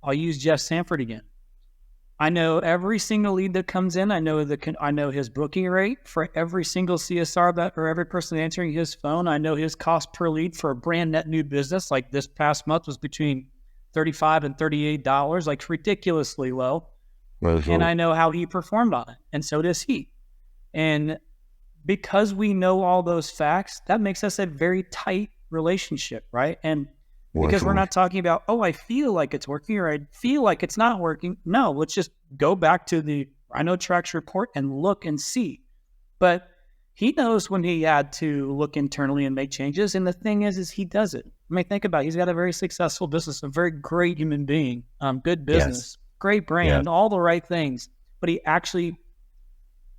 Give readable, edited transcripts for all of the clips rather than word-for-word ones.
I'll use Jeff Sanford again. I know every single lead that comes in. I know his booking rate for every single CSR or every person answering his phone. I know his cost per lead for a brand net new business. Like this past month was between $35 and $38, like ridiculously low. And I know how he performed on it, and so does he. And because we know all those facts, that makes us a very tight relationship, right? And because we're not talking about, I feel like it's working or I feel like it's not working. No, let's just go back to the Rhino Tracks report and look and see. But he knows when he had to look internally and make changes. And the thing is he does it. I mean, think about it. He's got a very successful business, a very great human being, good business, great brand, all the right things. But he actually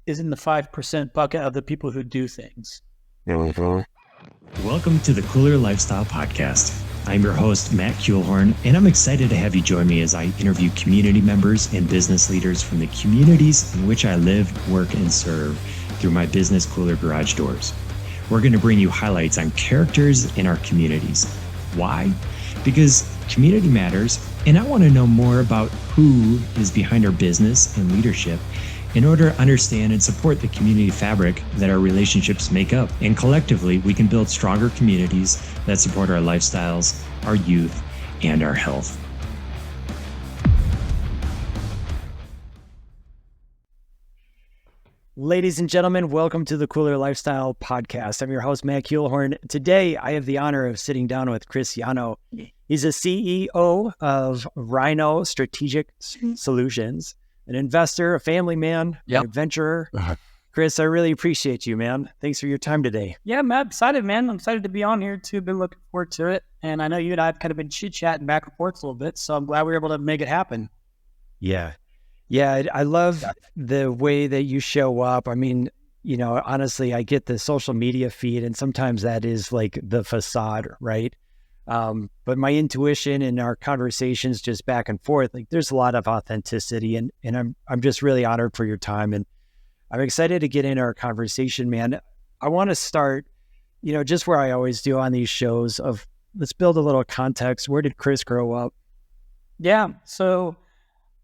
is in the 5% bucket of the people who do things. Welcome to the Kooler Lifestyle Podcast. I'm your host, Matt Kuehlhorn, and I'm excited to have you join me as I interview community members and business leaders from the communities in which I live, work, and serve through my business, Kooler Garage Doors. We're going to bring you highlights on characters in our communities. Why? Because community matters, and I want to know more about who is behind our business and leadership in order to understand and support the community fabric that our relationships make up. And collectively, we can build stronger communities that support our lifestyles, our youth, and our health. Ladies and gentlemen, welcome to the Kooler Lifestyle Podcast. I'm your host, Matt Kuehlhorn. Today, I have the honor of sitting down with Chris Yano. He's a CEO of Rhino Strategic Solutions, an investor, a family man, an adventurer. Chris, I really appreciate you, man. Thanks for your time today. Yeah, Matt, I'm excited, man. I'm excited to be on here, too. Been looking forward to it. And I know you and I have kind of been chit-chatting back and forth a little bit, so I'm glad we were able to make it happen. Yeah, I love the way that you show up. I mean, honestly, I get the social media feed, and sometimes that is like the facade, right? But my intuition and our conversations just back and forth, like there's a lot of authenticity, and I'm just really honored for your time, and I'm excited to get into our conversation, man. I want to start, just where I always do on these shows of let's build a little context. Where did Chris grow up? Yeah. So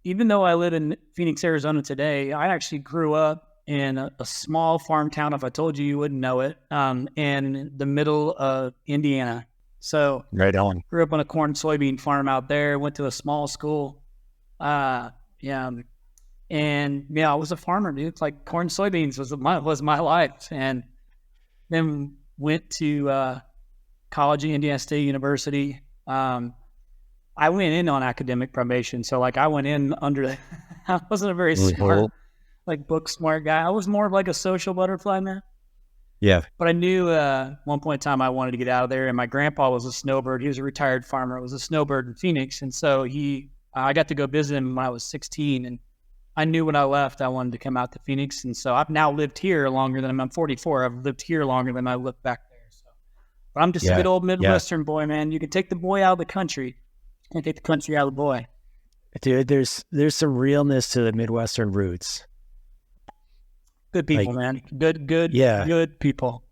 even though I live in Phoenix, Arizona today, I actually grew up in a small farm town. If I told you, you wouldn't know it, in the middle of Indiana. So right on. Grew up on a corn soybean farm out there, went to a small school. I was a farmer, dude. It's like corn soybeans was my life. And then went to college at Indiana State University. I went in on academic probation. So like I went in under I wasn't a very smart, like book smart guy. I was more of like a social butterfly, man. Yeah. But I knew one point in time I wanted to get out of there. And my grandpa was a snowbird. He was a retired farmer. It was a snowbird in Phoenix. And so I got to go visit him when I was 16. And I knew when I left, I wanted to come out to Phoenix. And so I've now lived here longer than I'm 44. I've lived here longer than I lived back there. So, but I'm just a good old Midwestern boy, man. You can take the boy out of the country. You can't take the country out of the boy. Dude, there's some realness to the Midwestern roots. Good people, man. Good people.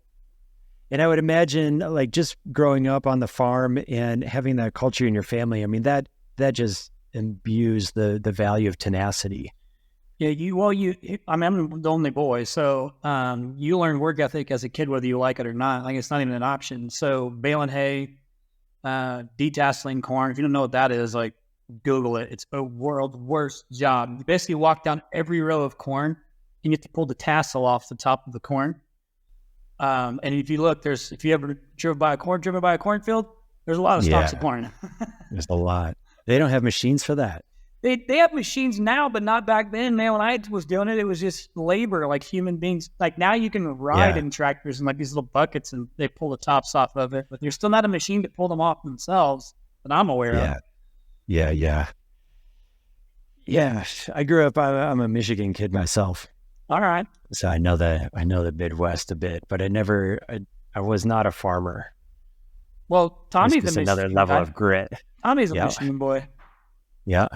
And I would imagine, like, just growing up on the farm and having that culture in your family, I mean, that just imbues the value of tenacity. Yeah, I'm the only boy, so you learn work ethic as a kid, whether you like it or not. Like, it's not even an option. So baling hay, detasseling corn. If you don't know what that is, like, Google it. It's a world's worst job. You basically walk down every row of corn, and you have to pull the tassel off the top of the corn. And if you look, if you ever driven by a cornfield, there's a lot of stalks of corn. There's a lot. They don't have machines for that. They have machines now, but not back then. Man, when I was doing it, it was just labor, like human beings. Like now you can ride in tractors and like these little buckets and they pull the tops off of it, but there's still not a machine to pull them off themselves that I'm aware of. Yeah. I grew up, I'm a Michigan kid myself. All right. So I know the Midwest a bit, but I was not a farmer. Well, Tommy's just another level of grit. Tommy's a Michigan boy. Yeah.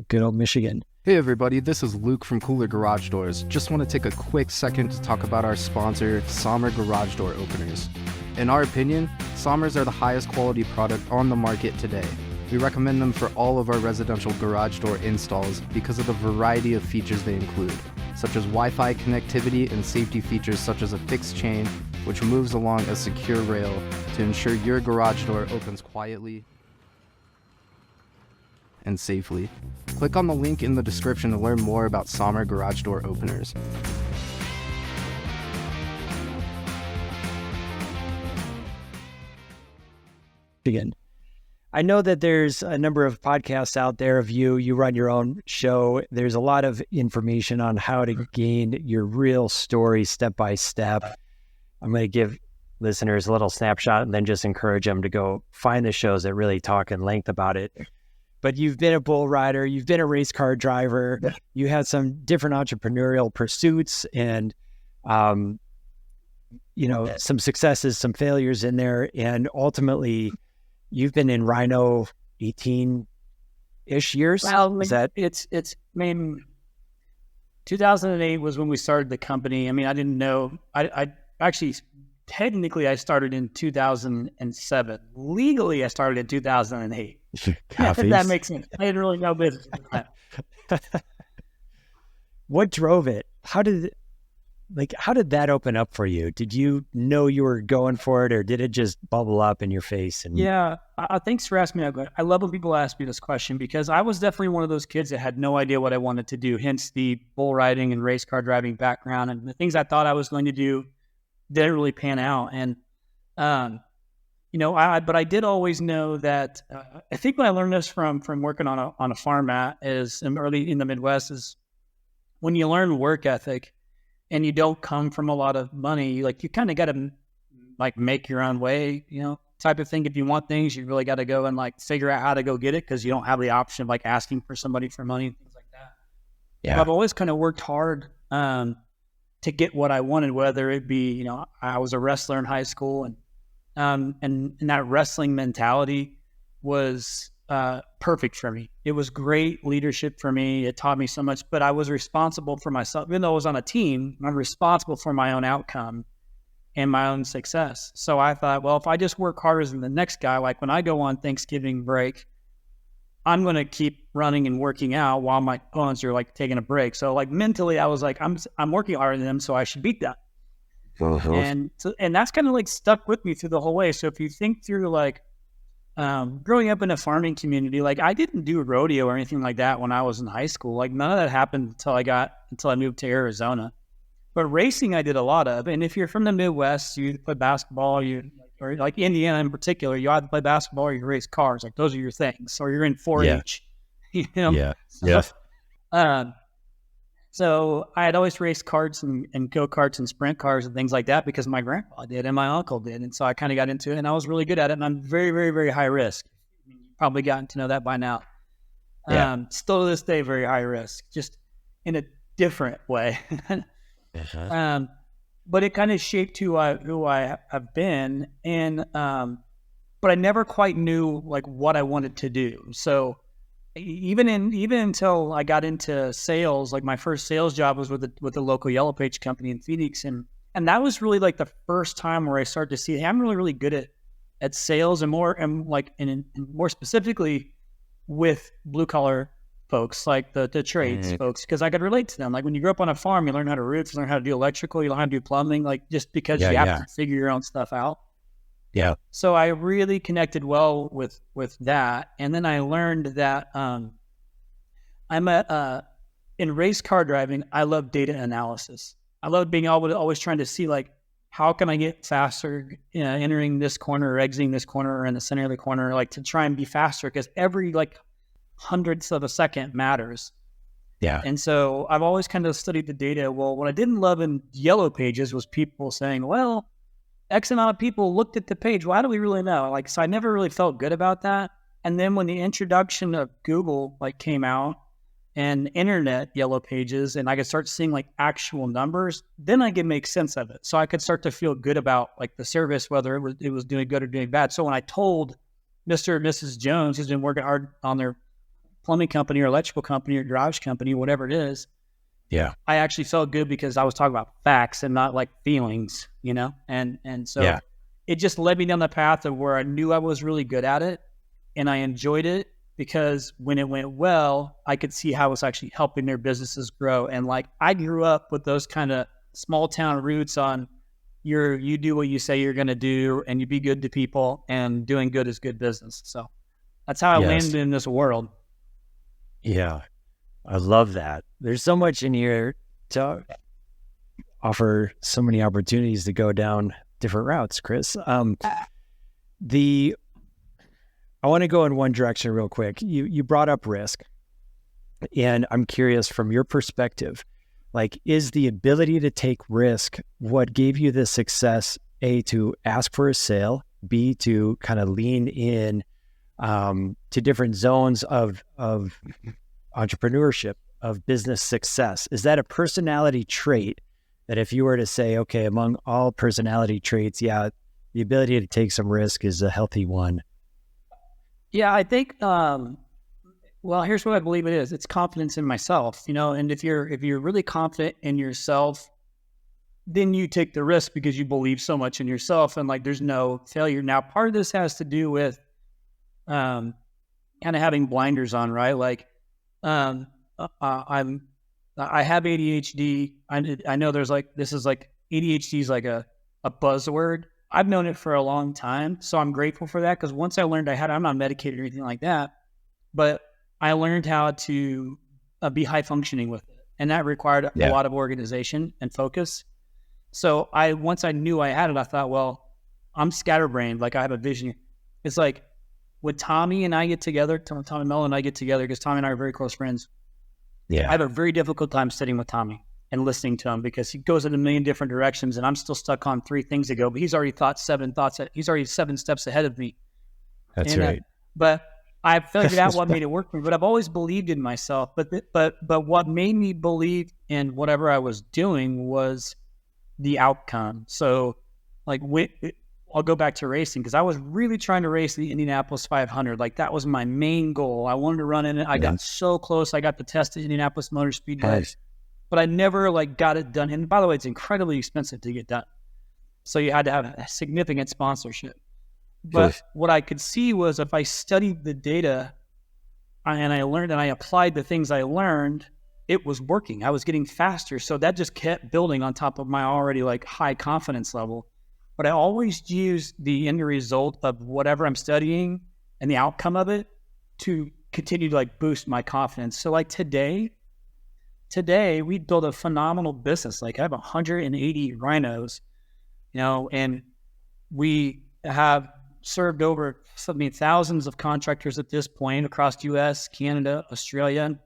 Good old Michigan. Hey everybody, this is Luke from Kooler Garage Doors. Just want to take a quick second to talk about our sponsor, Sommar Garage Door Openers. In our opinion, Sommars are the highest quality product on the market today. We recommend them for all of our residential garage door installs because of the variety of features they include, such as Wi-Fi connectivity and safety features such as a fixed chain, which moves along a secure rail to ensure your garage door opens quietly and safely. Click on the link in the description to learn more about Sommar garage door openers. Again, I know that there's a number of podcasts out there of you. You run your own show. There's a lot of information on how to gain your real story step by step. I'm going to give listeners a little snapshot and then just encourage them to go find the shows that really talk in length about it. But you've been a bull rider, you've been a race car driver, you had some different entrepreneurial pursuits and, some successes, some failures in there. And ultimately, you've been in Rhino 18-ish years. Well, it's 2008 was when we started the company. I mean, I didn't know. I actually, technically, I started in 2007. Legally, I started in 2008. If that makes sense. I didn't really know business at the time. What drove it? How did that open up for you? Did you know you were going for it, or did it just bubble up in your face? Yeah, thanks for asking me that. I love when people ask me this question because I was definitely one of those kids that had no idea what I wanted to do, hence the bull riding and race car driving background. And the things I thought I was going to do didn't really pan out. And, but I did always know that I think when I learned this from working on a farm is early in the Midwest is when you learn work ethic, and you don't come from a lot of money, you kind of got to make your own way, type of thing. If you want things, you really got to go and figure out how to go get it because you don't have the option of asking for somebody for money and things like that. Yeah. But I've always kind of worked hard to get what I wanted, whether it be, I was a wrestler in high school and that wrestling mentality was perfect for me. It was great leadership for me. It taught me so much, but I was responsible for myself. Even though I was on a team, I'm responsible for my own outcome and my own success. So I thought, well, if I just work harder than the next guy, when I go on Thanksgiving break, I'm going to keep running and working out while my opponents are taking a break. So mentally, I was I'm working harder than them, so I should beat them. Uh-huh. And that's kind of stuck with me through the whole way. So if you think through growing up in a farming community, I didn't do rodeo or anything like that when I was in high school. None of that happened until I moved to Arizona. But racing, I did a lot of. And if you're from the Midwest, you play basketball, or Indiana in particular, you either play basketball or you race cars. Those are your things. Or you're in 4-H. Yeah. So I had always raced karts and go-karts and sprint cars and things like that because my grandpa did and my uncle did. And so I kind of got into it and I was really good at it. And I'm very, very, very high risk. You've probably gotten to know that by now. Yeah. Still to this day, very high risk, just in a different way. Uh-huh. But it kind of shaped who I have been. And but I never quite knew what I wanted to do. So even until I got into sales, my first sales job was with the local Yellow Page company in Phoenix, and that was really the first time where I started to see, hey, I'm really, really good at sales and more specifically with blue collar folks, the trades folks, because I could relate to them. When you grow up on a farm, you learn how to roof, you learn how to do electrical, you learn how to do plumbing, just because you have to figure your own stuff out. Yeah. So I really connected well with that. And then I learned that in race car driving, I love data analysis. I love being able to always trying to see how can I get faster entering this corner or exiting this corner or in the center of the corner, to try and be faster because every hundredths of a second matters. Yeah. And so I've always kind of studied the data. Well, what I didn't love in Yellow Pages was people saying, well, X amount of people looked at the page. Well, how do we really know? So I never really felt good about that. And then when the introduction of Google came out and internet Yellow Pages, and I could start seeing actual numbers, then I could make sense of it. So I could start to feel good about the service, whether it was doing good or doing bad. So when I told Mr. and Mrs. Jones, who's been working hard on their plumbing company or electrical company or garage company, whatever it is, yeah, I actually felt good because I was talking about facts and not feelings, and so it just led me down the path of where I knew I was really good at it. and I enjoyed it because when it went well, I could see how it was actually helping their businesses grow. And like, I grew up with those kind of small town roots on you do what you say you're going to do, and you be good to people, and doing good is good business. So that's how I landed in this world. Yeah. I love that. There's so much in here to offer so many opportunities to go down different routes, Chris. I want to go in one direction real quick. You brought up risk, and I'm curious from your perspective, like, is the ability to take risk what gave you the success, A, to ask for a sale, B, to kind of lean in to different zones of entrepreneurship, of business success? Is that a personality trait that if you were to say, okay, among all personality traits, the ability to take some risk is a healthy one? Yeah, I think, well, here's what I believe it is. It's confidence in myself, and if you're really confident in yourself, then you take the risk because you believe so much in yourself, and like, there's no failure. Now, part of this has to do with kind of having blinders on, right? Like, I have ADHD. I know there's like, this is like, ADHD is like a buzzword. I've known it for a long time, so I'm grateful for that, because once I learned I'm not medicated or anything like that, but I learned how to be high functioning with it, and that required a lot of organization and focus. So once I knew I had it, I thought, well, I'm scatterbrained. Like, I have a vision. It's like when Tommy and I get together, Tommy Mello and I get together, because Tommy and I are very close friends. Yeah, I have a very difficult time sitting with Tommy and listening to him, because he goes in a million different directions, and I'm still stuck on 3 things ago, but he's already thought 7 thoughts. He's already 7 steps ahead of me. That's right. But I figured out what made it work for me. But I've always believed in myself. But what made me believe in whatever I was doing was the outcome. So, like, I'll go back to racing, because I was really trying to race the Indianapolis 500. Like, that was my main goal. I wanted to run in it. I got so close. I got to test the Indianapolis Motor Speedway. But I never got it done. And by the way, it's incredibly expensive to get done. So you had to have a significant sponsorship. But what I could see was, if I studied the data and I learned and I applied the things I learned, it was working. I was getting faster. So that just kept building on top of my already high confidence level. But I always use the end result of whatever I'm studying and the outcome of it to continue to boost my confidence. So today we built a phenomenal business. I have 180 Rhinos, and we have served over thousands of contractors at this point across US, Canada, Australia.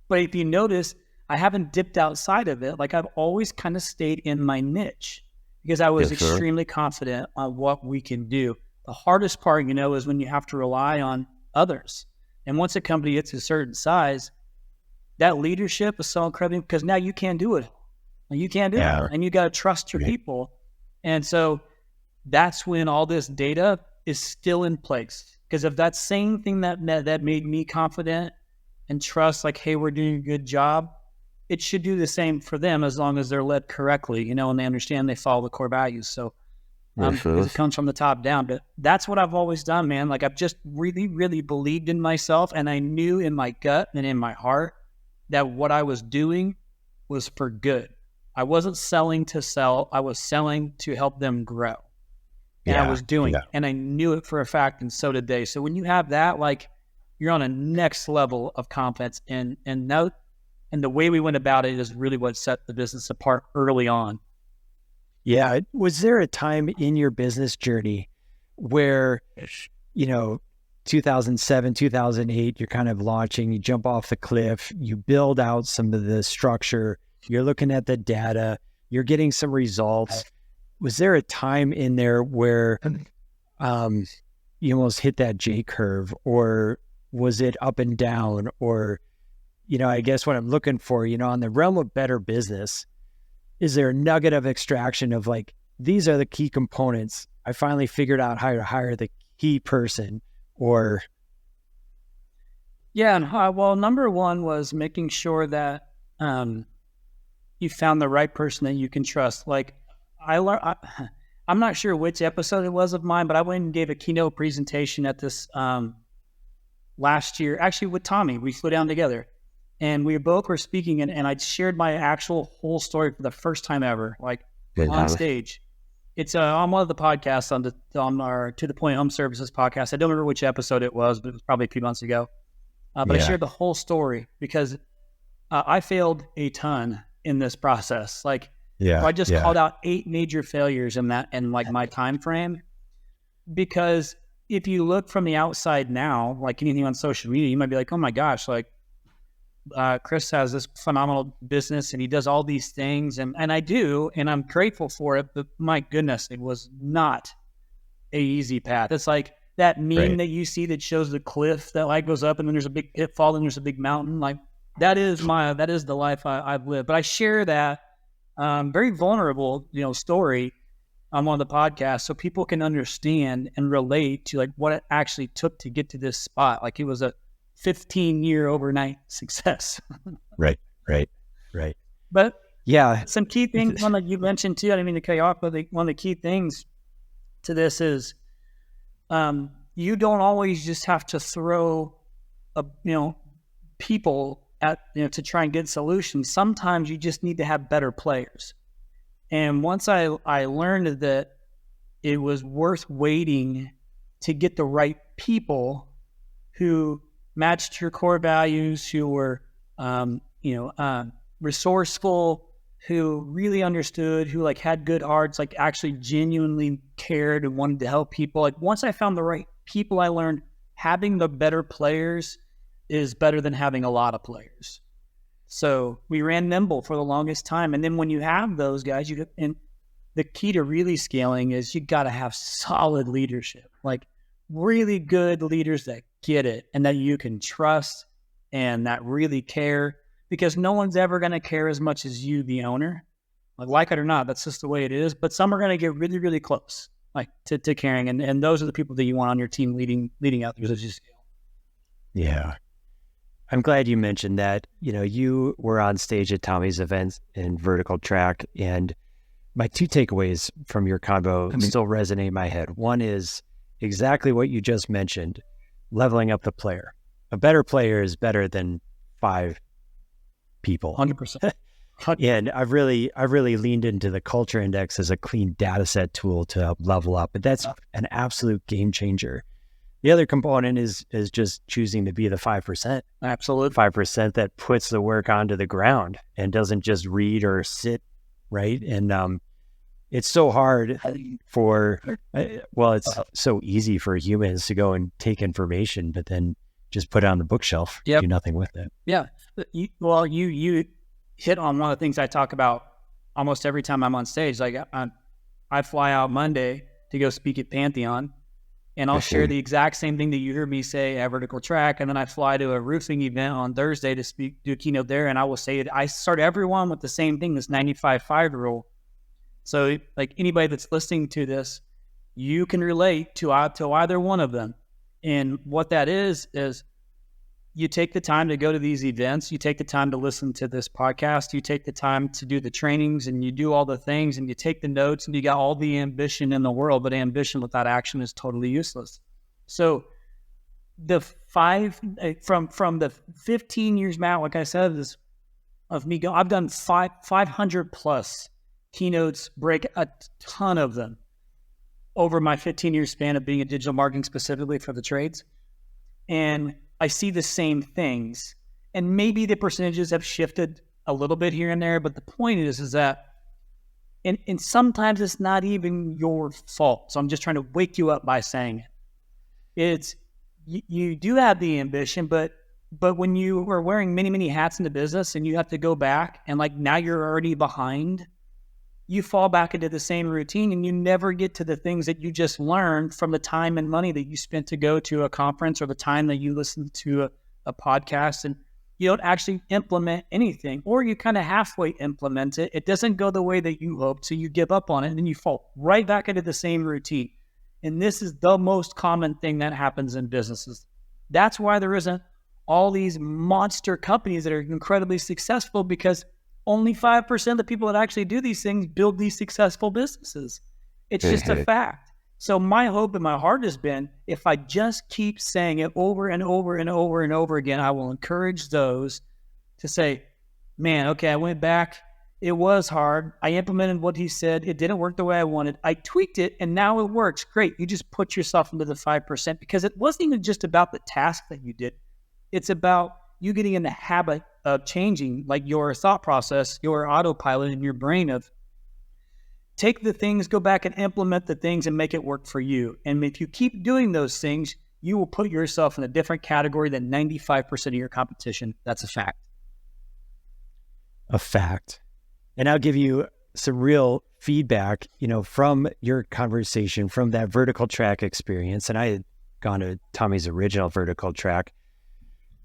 But if you notice, I haven't dipped outside of it. I've always kind of stayed in my niche, because I was extremely confident on what we can do. The hardest part, is when you have to rely on others. And once a company gets a certain size, that leadership is so incredible, because now you can't do it. You can't do it. And you got to trust your people. And so that's when all this data is still in place. Because if that same thing that made me confident and trust, hey, we're doing a good job, it should do the same for them, as long as they're led correctly, and they understand, they follow the core values. So it comes from the top down. But that's what I've always done, man. I've just really, really believed in myself, and I knew in my gut and in my heart that what I was doing was for good. I wasn't selling to sell. I was selling to help them grow. And I was doing it. And I knew it for a fact, and so did they. So when you have that, you're on a next level of confidence. And the way we went about it is really what set the business apart early on. Yeah. Was there a time in your business journey where, 2007, 2008, you're kind of launching, you jump off the cliff, you build out some of the structure, you're looking at the data, you're getting some results. Was there a time in there where you almost hit that J curve, or was it up and down? Or, I guess what I'm looking for, on the realm of better business, is there a nugget of extraction of these are the key components? I finally figured out how to hire the key person. Or well, number one was making sure that you found the right person that you can trust. I'm not sure which episode it was of mine, but I went and gave a keynote presentation at this last year, actually with Tommy. We flew down together, and we both were speaking, and I shared my actual whole story for the first time ever, like on stage. It's on one of the podcasts on our To the Point Home Services podcast. I don't remember which episode it was, but it was probably a few months ago. But I shared the whole story because I failed a ton in this process. Like, I just called out 8 major failures in like my time frame. Because if you look from the outside now, like anything on social media, you might be like, oh my gosh, like Chris has this phenomenal business and he does all these things. And I do, and I'm grateful for it. But my goodness, it was not a easy path. It's like that meme that you see that shows the cliff that like goes up and then there's a big pitfall and there's a big mountain. Like that is the life I've lived. But I share that very vulnerable, story on one of the podcasts so people can understand and relate to like what it actually took to get to this spot. Like it was a 15-year overnight success. Right. But some key things, one that you mentioned too, I didn't mean to cut you off, but one of the key things to this is you don't always just have to throw people at to try and get solutions. Sometimes you just need to have better players. And once I learned that it was worth waiting to get the right people who matched your core values, who were resourceful, who really understood, who like had good hearts, like actually genuinely cared and wanted to help people. Like once I found the right people, I learned having the better players is better than having a lot of players. So we ran nimble for the longest time. And then when you have those guys, and the key to really scaling is you got to have solid leadership, like really good leaders that get it and that you can trust and that really care, because no one's ever going to care as much as you, the owner. Like it or not, that's just the way it is. But some are going to get really, really close, like to caring. And those are the people that you want on your team leading others as you scale. Yeah. I'm glad you mentioned that. You were on stage at Tommy's event in Vertical Track, and my 2 takeaways from your convo still resonate in my head. One is exactly what you just mentioned, leveling up the player. A better player is better than 5 people. 100%. And I've really leaned into the culture index as a clean data set tool to help level up, but that's an absolute game changer. The other component is just choosing to be the 5%. Absolutely. 5% that puts the work onto the ground and doesn't just read or sit, right? And it's so hard it's so easy for humans to go and take information, but then just put it on the bookshelf, do nothing with it. Yeah. You hit on one of the things I talk about almost every time I'm on stage. Like I fly out Monday to go speak at Pantheon, and I'll share the exact same thing that you heard me say at Vertical Track. And then I fly to a roofing event on Thursday to do a keynote there. And I will say it. I start everyone with the same thing, this 95-5 rule. So like anybody that's listening to this, you can relate to either one of them. And what that is you take the time to go to these events, you take the time to listen to this podcast, you take the time to do the trainings, and you do all the things, and you take the notes, and you got all the ambition in the world, but ambition without action is totally useless. So the from the 15 years, Matt, like I said, I've done 500 plus keynotes, break a ton of them over my 15-year span of being in digital marketing, specifically for the trades. And I see the same things, and maybe the percentages have shifted a little bit here and there, but the point is that, and sometimes it's not even your fault. So I'm just trying to wake you up by saying it. You do have the ambition, but when you are wearing many, many hats in the business and you have to go back and like now you're already behind, you fall back into the same routine and you never get to the things that you just learned from the time and money that you spent to go to a conference or the time that you listened to a podcast, and you don't actually implement anything, or you kind of halfway implement it. It doesn't go the way that you hoped, so you give up on it and then you fall right back into the same routine. And this is the most common thing that happens in businesses. That's why there isn't all these monster companies that are incredibly successful, because only 5% of the people that actually do these things build these successful businesses. It's just a fact. So my hope in my heart has been, if I just keep saying it over and over and over and over again, I will encourage those to say, man, okay, I went back. It was hard. I implemented what he said. It didn't work the way I wanted. I tweaked it, and now it works. Great. You just put yourself into the 5%, because it wasn't even just about the task that you did. It's about you getting in the habit of changing, like your thought process, your autopilot in your brain of take the things, go back and implement the things and make it work for you. And if you keep doing those things, you will put yourself in a different category than 95% of your competition. That's a fact. A fact. And I'll give you some real feedback, from your conversation, from that vertical track experience. And I had gone to Tommy's original vertical track.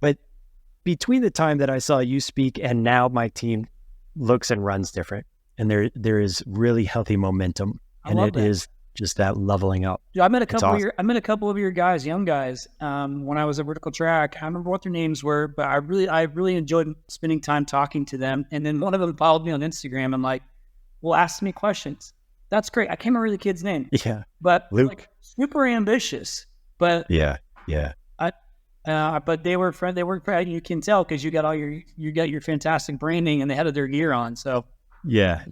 But between the time that I saw you speak and now my team looks and runs different. And there is really healthy momentum. And it is just that leveling up. Yeah, I met a couple of your guys, young guys, when I was at vertical track. I don't remember what their names were, but I really enjoyed spending time talking to them. And then one of them followed me on Instagram and ask me questions. That's great. I can't remember the kid's name. Yeah. But Luke. Super ambitious. But yeah. But they were you can tell because you got your fantastic branding and they had their gear on. So yeah.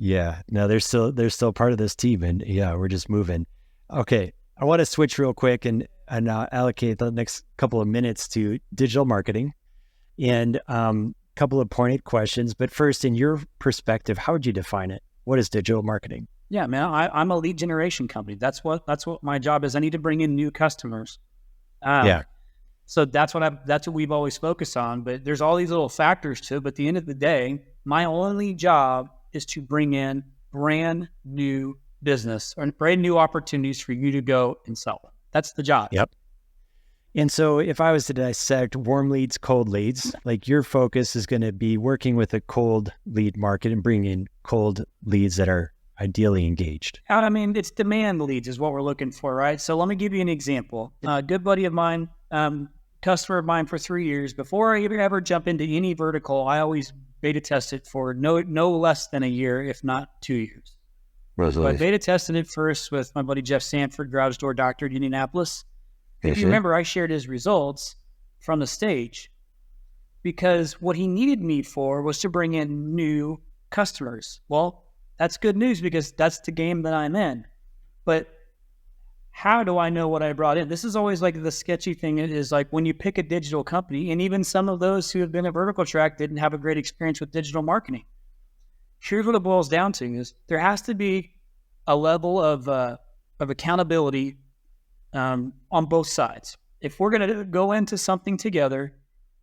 No, they're still part of this team, and we're just moving. Okay, I want to switch real quick and allocate the next couple of minutes to digital marketing, and couple of pointed questions. But first, in your perspective, how would you define it? What is digital marketing? Yeah, man, I'm a lead generation company. That's what my job is. I need to bring in new customers. So that's what we've always focused on. But there's all these little factors to it. But at the end of the day, my only job is to bring in brand new business or brand new opportunities for you to go and sell. That's the job. Yep. And so if I was to dissect warm leads, cold leads, like your focus is going to be working with a cold lead market and bringing in cold leads that are ideally engaged. I mean, it's demand leads is what we're looking for, right? So let me give you an example. A good buddy of mine, customer of mine for 3 years, before I ever jump into any vertical, I always beta test it for no less than a year, if not 2 years. So I beta tested it first with my buddy Jeff Sanford, garage door doctor at Indianapolis. If you remember, I shared his results from the stage because what he needed me for was to bring in new customers. Well, that's good news because that's the game that I'm in. But how do I know what I brought in? This is always like the sketchy thing is like when you pick a digital company, and even some of those who have been at vertical track didn't have a great experience with digital marketing. Here's what it boils down to is there has to be a level of accountability on both sides. If we're going to go into something together,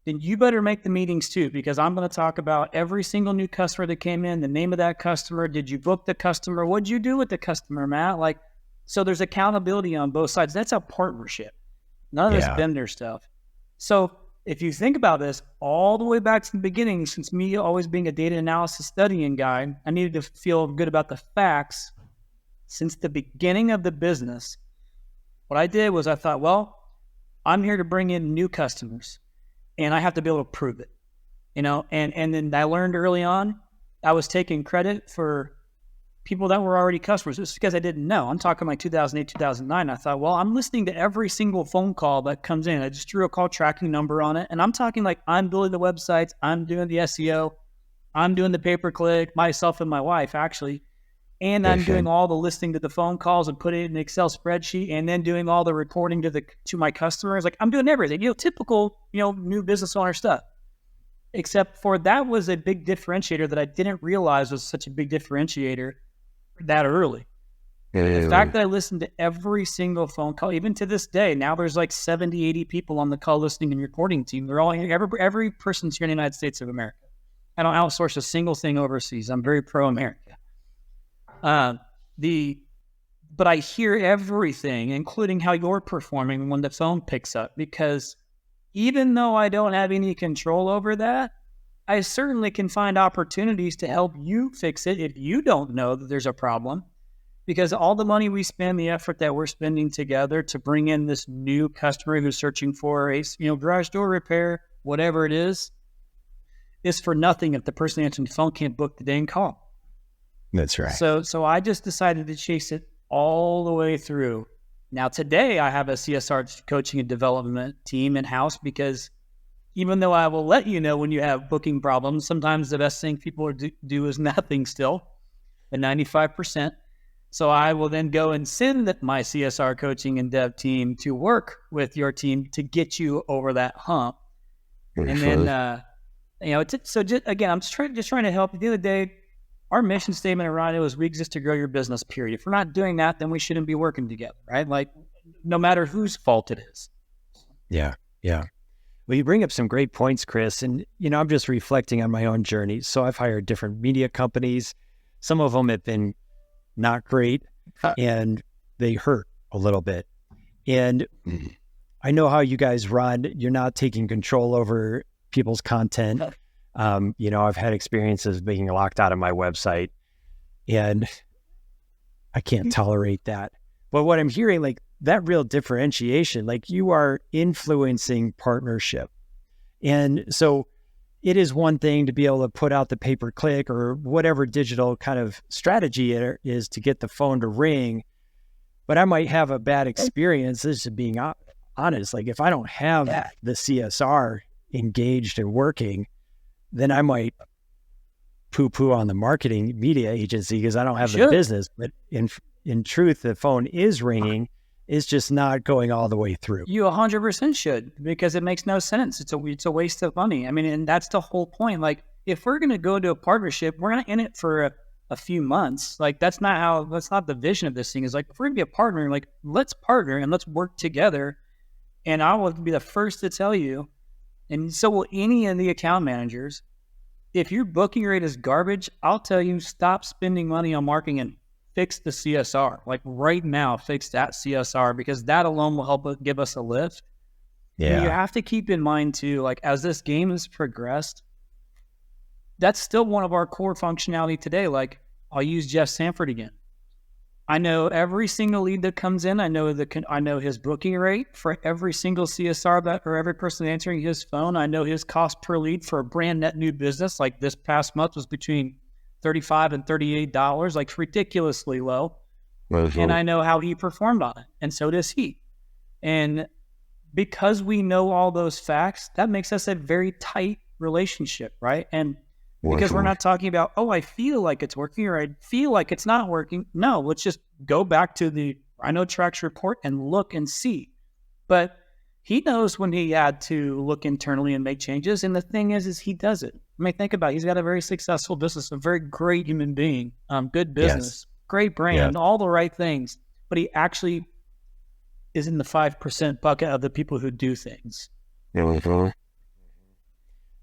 then you better make the meetings too, because I'm going to talk about every single new customer that came in, the name of that customer. Did you book the customer? What'd you do with the customer, Matt? So there's accountability on both sides. That's a partnership. None of this vendor stuff. So if you think about this all the way back to the beginning, since me always being a data analysis studying guy, I needed to feel good about the facts. Since the beginning of the business, what I did was I thought, well, I'm here to bring in new customers and I have to be able to prove it, and then I learned early on, I was taking credit for people that were already customers. It's because I didn't know. I'm talking like 2008, 2009. I thought, well, I'm listening to every single phone call that comes in. I just threw a call tracking number on it. And I'm talking like I'm building the websites. I'm doing the SEO. I'm doing the pay-per-click, myself and my wife, actually. And I'm doing all the listening to the phone calls and putting it in an Excel spreadsheet and then doing all the reporting to my customers. Like I'm doing everything, typical, new business owner stuff. Except for that was a big differentiator that I didn't realize was such a big differentiator that early. The fact that I listened to every single phone call, even to this day, now there's like 70, 80 people on the call listening and recording team. They're all every person's here in the United States of America. I don't outsource a single thing overseas. I'm very pro-America. But I hear everything, including how you're performing when the phone picks up, because even though I don't have any control over that, I certainly can find opportunities to help you fix it if you don't know that there's a problem, because all the money we spend, the effort that we're spending together to bring in this new customer who's searching for a, garage door repair, whatever it is for nothing if the person answering the phone can't book the dang call. That's right. So I just decided to chase it all the way through Now, today I have a CSR coaching and development team in-house because even though I will let you know when you have booking problems, sometimes the best thing people do is nothing still, at 95%. So I will then go and send my CSR coaching and dev team to work with your team to get you over that hump. And then, I'm just trying to help. At the end of the day, our mission statement at Rhino is we exist to grow your business, period. If we're not doing that, then we shouldn't be working together, right? Like, no matter whose fault it is. Yeah. Well, you bring up some great points, Chris. And, I'm just reflecting on my own journey. So I've hired different media companies. Some of them have been not great and they hurt a little bit. And I know how you guys run. You're not taking control over people's content. I've had experiences being locked out of my website and I can't tolerate that. But what I'm hearing, like that real differentiation, like you are influencing partnership. And so it is one thing to be able to put out the pay-per-click or whatever digital kind of strategy it is to get the phone to ring. But I might have a bad experience. This is being honest. Like if I don't have the CSR engaged and working, then I might poo-poo on the marketing media agency because I don't have the business. But in truth, the phone is ringing. It's just not going all the way through. You 100% should, because it makes no sense. It's a waste of money. I mean, and that's the whole point. Like if we're going to go to a partnership, we're not in it for a few months. Like that's not the vision of this thing. Is like, if we're going to be a partner, like let's partner and let's work together. And I will be the first to tell you, and so will any of the account managers, if your booking rate is garbage, I'll tell you, stop spending money on marketing and fix the CSR. Like right now, fix that CSR, because that alone will help give us a lift. Yeah. And you have to keep in mind too, like as this game has progressed, that's still one of our core functionality today. Like I'll use Jeff Sanford again. I know every single lead that comes in. I know his booking rate for every single CSR or every person answering his phone. I know his cost per lead for a brand net new business. Like this past month was between $35 and $38, like ridiculously low. And I know how he performed on it, and so does he. And because we know all those facts, that makes us a very tight relationship, right? And because we're not talking about, I feel like it's working or I feel like it's not working. No, let's just go back to the Rhino Tracks report and look and see. But he knows when he had to look internally and make changes. And the thing is he does it. I mean, think about it. He's got a very successful business, a very great human being, good business, great brand, all the right things. But he actually is in the 5% bucket of the people who do things.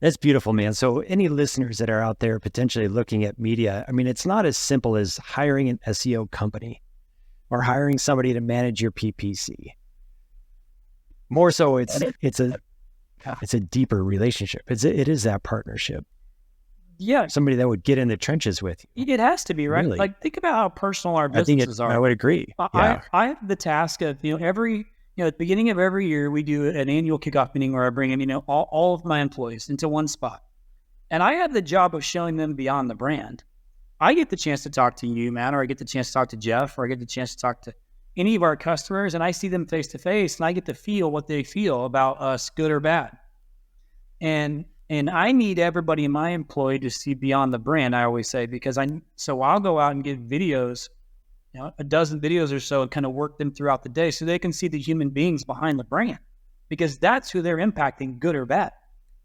That's beautiful, man. So any listeners that are out there potentially looking at media, I mean, it's not as simple as hiring an SEO company or hiring somebody to manage your PPC. More so, it's a deeper relationship. It is that partnership. Yeah. Somebody that would get in the trenches with you. It has to be, right? Really? Like think about how personal our businesses are. I would agree. I have the task of, at the beginning of every year, we do an annual kickoff meeting where I bring in, all of my employees into one spot. And I have the job of showing them beyond the brand. I get the chance to talk to you, Matt, or I get the chance to talk to Jeff, or I get the chance to talk to any of our customers, and I see them face to face, and I get to feel what they feel about us, good or bad. And I need everybody in my employee to see beyond the brand, I always say, because I'll go out and get videos, a dozen videos or so, and kind of work them throughout the day so they can see the human beings behind the brand, because that's who they're impacting, good or bad.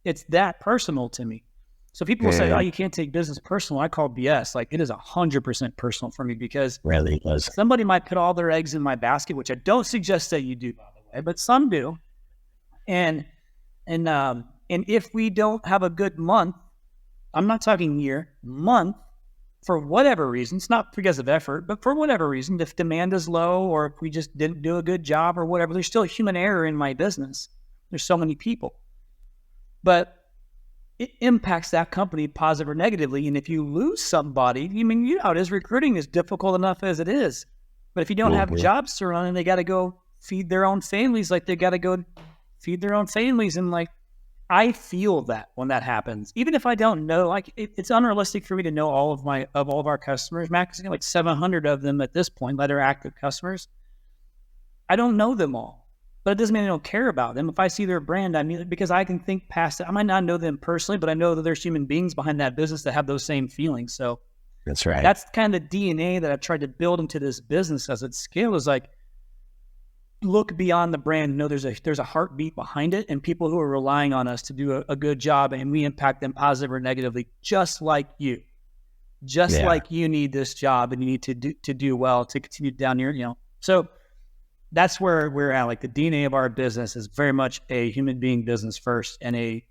It's that personal to me. So people say, you can't take business personal. I call BS. Like it is 100% personal for me, because really does. Somebody might put all their eggs in my basket, which I don't suggest that you do, by the way, but some do. And if we don't have a good month, I'm not talking year, month, for whatever reason, it's not because of effort, but for whatever reason, if demand is low or if we just didn't do a good job or whatever, there's still human error in my business. There's so many people. But it impacts that company positive or negatively. And if you lose somebody, how it is, recruiting is difficult enough as it is. But if you don't have jobs to run and they got to go feed their own families, like they got to go feed their own families. And like, I feel that when that happens, even if I don't know, like it's unrealistic for me to know all of our customers, Matt, because like 700 of them at this point that are active customers. I don't know them all, but it doesn't mean I don't care about them. If I see their brand, I mean, because I can think past it. I might not know them personally, but I know that there's human beings behind that business that have those same feelings. So that's right. That's kind of the DNA that I've tried to build into this business as it scales. Like, look beyond the brand, know there's a heartbeat behind it, and people who are relying on us to do a good job, and we impact them positively or negatively, just like you. Like you need this job and you need to do well to continue down your, So that's where we're at. Like, the DNA of our business is very much a human being business first, and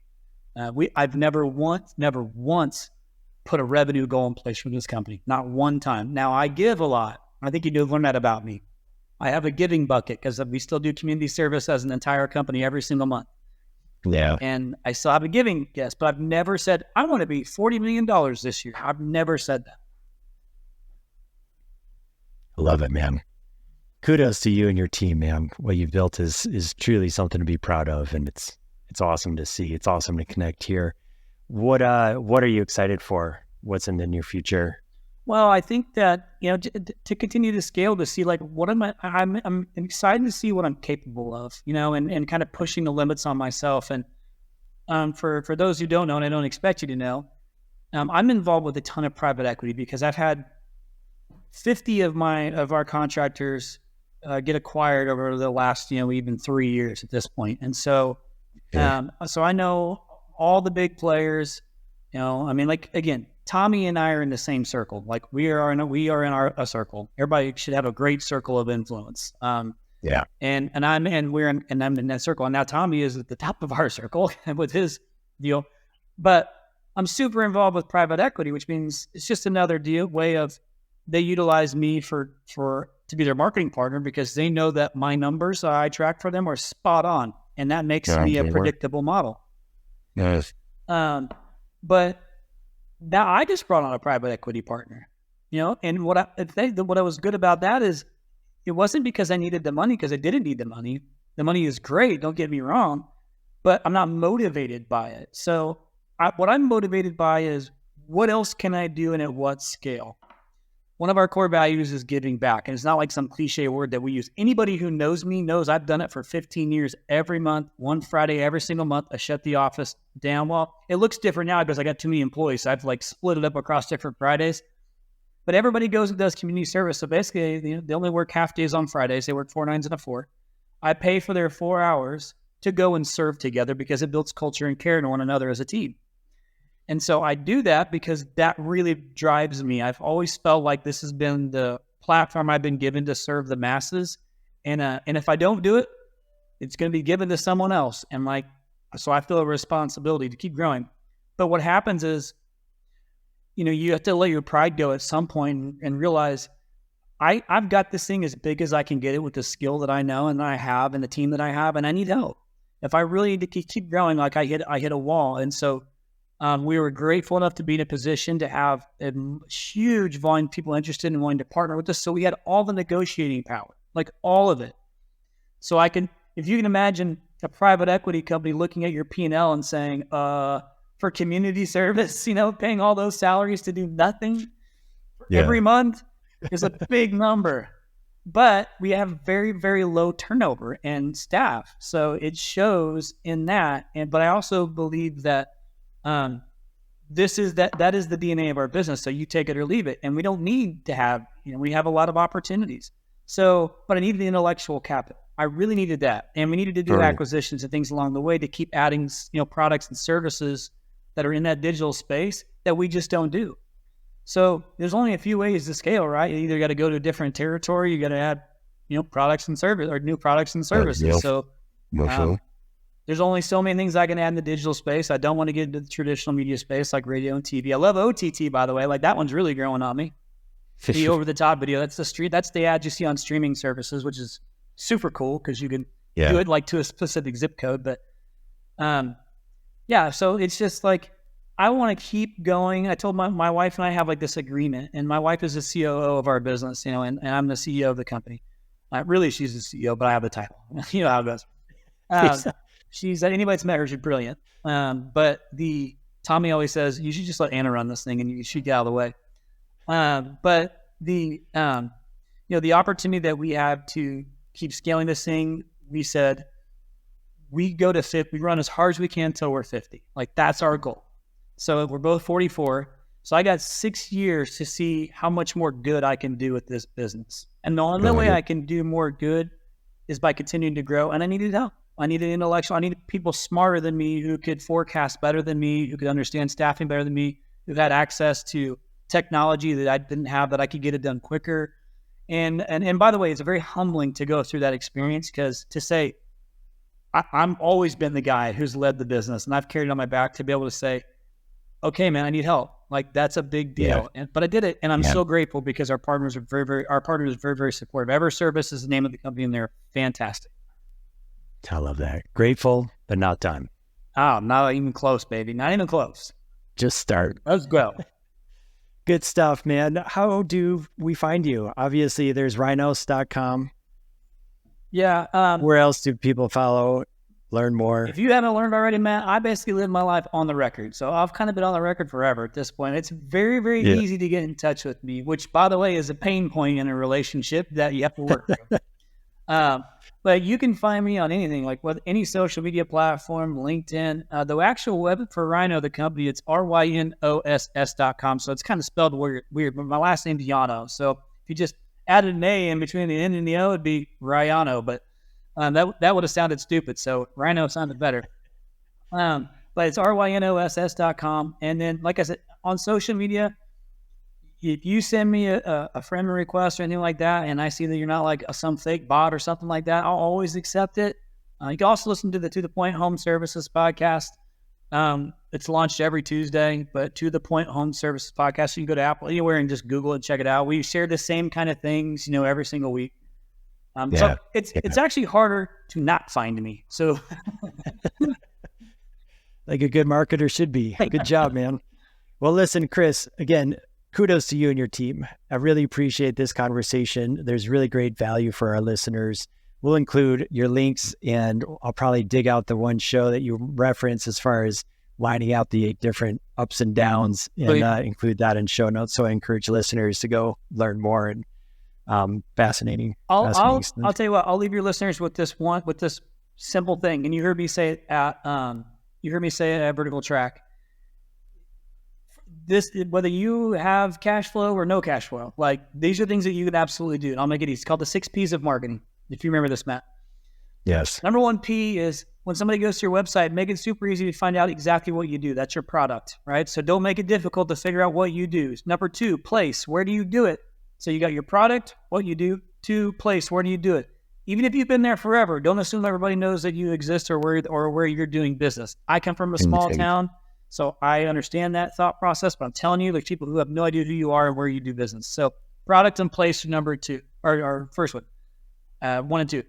I've never once put a revenue goal in place for this company. Not one time. Now, I give a lot. I think you do learn that about me. I have a giving bucket because we still do community service as an entire company every single month. Yeah. And I still have a giving, yes, but I've never said, I want to be $40 million this year. I've never said that. I love it, man. Kudos to you and your team, man. What you've built is truly something to be proud of. And it's awesome to see. It's awesome to connect here. What are you excited for? What's in the near future? Well, I think that, to continue to scale, to see like, what am I'm excited to see what I'm capable of, and kind of pushing the limits on myself. And for those who don't know, and I don't expect you to know, I'm involved with a ton of private equity because I've had 50 of our contractors get acquired over the last, even 3 years at this point. And so, so I know all the big players, again, Tommy and I are in the same circle. Like, we are in a circle. Everybody should have a great circle of influence. And I'm in that circle. And now Tommy is at the top of our circle with his deal. But I'm super involved with private equity, which means it's just another way of, they utilize me to be their marketing partner because they know that my numbers I track for them are spot on. And that makes me a predictable model. Yes. But now I just brought on a private equity partner, and what was good about that is it wasn't because I needed the money, because I didn't need the money. The money is great, don't get me wrong, but I'm not motivated by it. So what I'm motivated by is, what else can I do and at what scale? One of our core values is giving back. And it's not like some cliche word that we use. Anybody who knows me knows I've done it for 15 years. Every month, one Friday, every single month, I shut the office down. Well, it looks different now because I got too many employees. So I've split it up across different Fridays. But everybody goes and does community service. So basically, they only work half days on Fridays. They work 4 9s and a 4. I pay for their 4 hours to go and serve together because it builds culture and care to one another as a team. And so I do that because that really drives me. I've always felt like this has been the platform I've been given to serve the masses. And if I don't do it, it's going to be given to someone else. And so I feel a responsibility to keep growing. But what happens is, you have to let your pride go at some point and realize I've got this thing as big as I can get it with the skill that I know and I have and the team that I have, and I need help. If I really need to keep growing, I hit a wall. And so we were grateful enough to be in a position to have a huge volume of people interested in wanting to partner with us. So we had all the negotiating power, like all of it. So if you can imagine a private equity company looking at your P&L and saying, for community service, paying all those salaries to do nothing every month is a big number. But we have very, very low turnover and staff. So it shows in that. But I also believe that that is the DNA of our business. So you take it or leave it. And we don't need to have, we have a lot of opportunities. So, but I needed the intellectual capital. I really needed that. And we needed to do acquisitions and things along the way to keep adding, products and services that are in that digital space that we just don't do. So there's only a few ways to scale, right? You either got to go to a different territory, you got to add, products and service or new products and services. There's only so many things I can add in the digital space. I don't want to get into the traditional media space like radio and TV. I love OTT, by the way. Like, that one's really growing on me. The over-the-top video. That's the ad you see on streaming services, which is super cool because you can do it like to a specific zip code. But so it's just like, I want to keep going. I told my wife and I have like this agreement, and my wife is the COO of our business, and I'm the CEO of the company. Really, she's the CEO, but I have the title. You know how it goes. Anybody that's met her, she's brilliant. But Tommy always says, you should just let Anna run this thing and you should get out of the way. But the opportunity that we have to keep scaling this thing, we said, we go to 50, we run as hard as we can until we're 50. Like, that's our goal. So we're both 44. So I got 6 years to see how much more good I can do with this business. And the only way I can do more good is by continuing to grow. And I needed help. I needed intellectual. I needed people smarter than me who could forecast better than me, who could understand staffing better than me, who had access to technology that I didn't have, that I could get it done quicker. And by the way, it's very humbling to go through that experience, because to say, I'm always been the guy who's led the business, and I've carried it on my back to be able to say, okay, man, I need help. Like, that's a big deal. But I did it. And I'm so grateful, because our partners are very, very supportive. EverService is the name of the company, and they're fantastic. I love that. Grateful, but not done. Oh, not even close, baby. Not even close. Just start. Let's go. Good stuff, man. How do we find you? Obviously, there's rhinos.com. Yeah. Where else do people follow, learn more? If you haven't learned already, Matt, I basically live my life on the record. So I've kind of been on the record forever at this point. It's very, very easy to get in touch with me, which, by the way, is a pain point in a relationship that you have to work through. But you can find me on anything, like with any social media platform, LinkedIn. The actual web for Rhino, the company, it's rynoss.com. So it's kind of spelled weird, but my last name's Yano. So if you just added an A in between the N and the O, it'd be Rhino. But that would have sounded stupid. So Rhino sounded better. But it's rynoss.com. And then, like I said, on social media, if you send me a friend request or anything like that, and I see that you're not like some fake bot or something like that, I'll always accept it. You can also listen to the Point Home Services podcast. It's launched every Tuesday, but To The Point Home Services podcast. So you can go to Apple, anywhere, and just Google and check it out. We share the same kind of things, every single week. So it's actually harder to not find me. So like a good marketer should be. Good job, man. Well, listen, Chris, again, kudos to you and your team. I really appreciate this conversation. There's really great value for our listeners. We'll include your links, and I'll probably dig out the one show that you reference as far as lining out the 8 different ups and downs, and include that in show notes. So I encourage listeners to go learn more. And fascinating. I'll tell you what, I'll leave your listeners with this simple thing. And you heard me say it at Vertical Track. This, whether you have cash flow or no cash flow, like, these are things that you could absolutely do. And I'll make it easy. It's called the 6 P's of marketing. If you remember this, Matt. Yes. Number 1 P is when somebody goes to your website, make it super easy to find out exactly what you do. That's your product, right? So don't make it difficult to figure out what you do. Number 2, place. Where do you do it? So you got your product, what you do. 2, place. Where do you do it? Even if you've been there forever, don't assume everybody knows that you exist or where you're doing business. I come from a small town, so I understand that thought process, but I'm telling you, there's people who have no idea who you are and where you do business. So product and place are number 2, or first one, 1 and 2.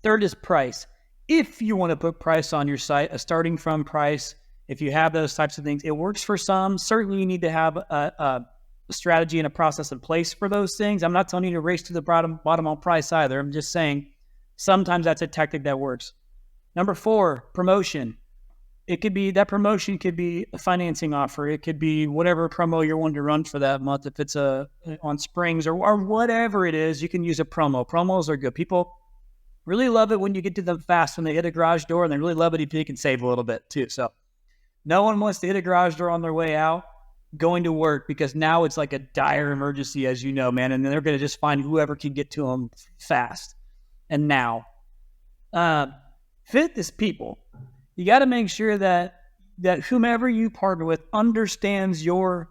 Third is price. If you want to put price on your site, a starting from price, if you have those types of things, it works for some. Certainly you need to have a strategy and a process in place for those things. I'm not telling you to race to the bottom on price either. I'm just saying sometimes that's a tactic that works. Number 4, promotion. It could be, that promotion could be a financing offer. It could be whatever promo you're wanting to run for that month. If it's on springs or whatever it is, you can use a promo. Promos are good. People really love it when you get to them fast when they hit a garage door, and they really love it if you can save a little bit too. So no one wants to hit a garage door on their way out going to work, because now it's like a dire emergency, as you know, man. And then they're going to just find whoever can get to them fast. And now, fitness people, you got to make sure that whomever you partner with understands your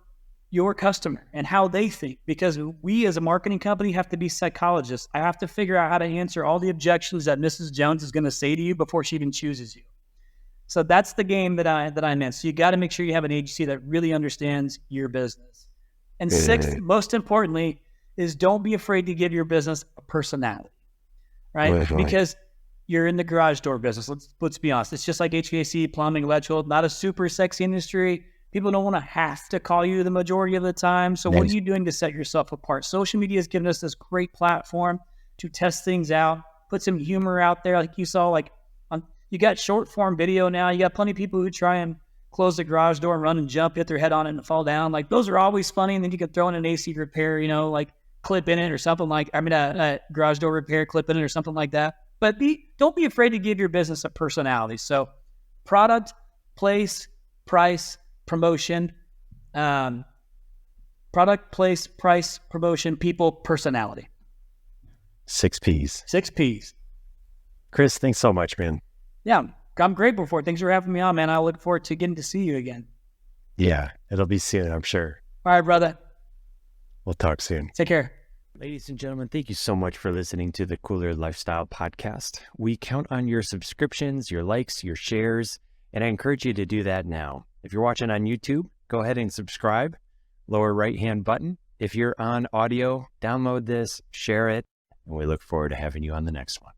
customer and how they think, because we as a marketing company have to be psychologists. I have to figure out how to answer all the objections that Mrs. Jones is going to say to you before she even chooses you. So that's the game that I'm in. So you got to make sure you have an agency that really understands your business. And 6th, most importantly, is don't be afraid to give your business a personality, right? Because you're in the garage door business. Let's be honest. It's just like HVAC, plumbing, electrical, not a super sexy industry. People don't want to have to call you the majority of the time. So what are you doing to set yourself apart? Social media has given us this great platform to test things out, put some humor out there. Like you saw, you got short form video now. You got plenty of people who try and close the garage door and run and jump, hit their head on it and fall down. Like, those are always funny. And then you can throw in an AC repair, clip in it or something like, a garage door repair clip in it or something like that. But don't be afraid to give your business a personality. So product, place, price, promotion, product, place, price, promotion, people, personality. 6 P's. 6 P's. Chris, thanks so much, man. Yeah, I'm grateful for it. Thanks for having me on, man. I look forward to getting to see you again. Yeah, it'll be soon, I'm sure. All right, brother. We'll talk soon. Take care. Ladies and gentlemen, thank you so much for listening to the Kooler Lifestyle Podcast. We count on your subscriptions, your likes, your shares, and I encourage you to do that now. If you're watching on YouTube, go ahead and subscribe, lower right-hand button. If you're on audio, download this, share it, and we look forward to having you on the next one.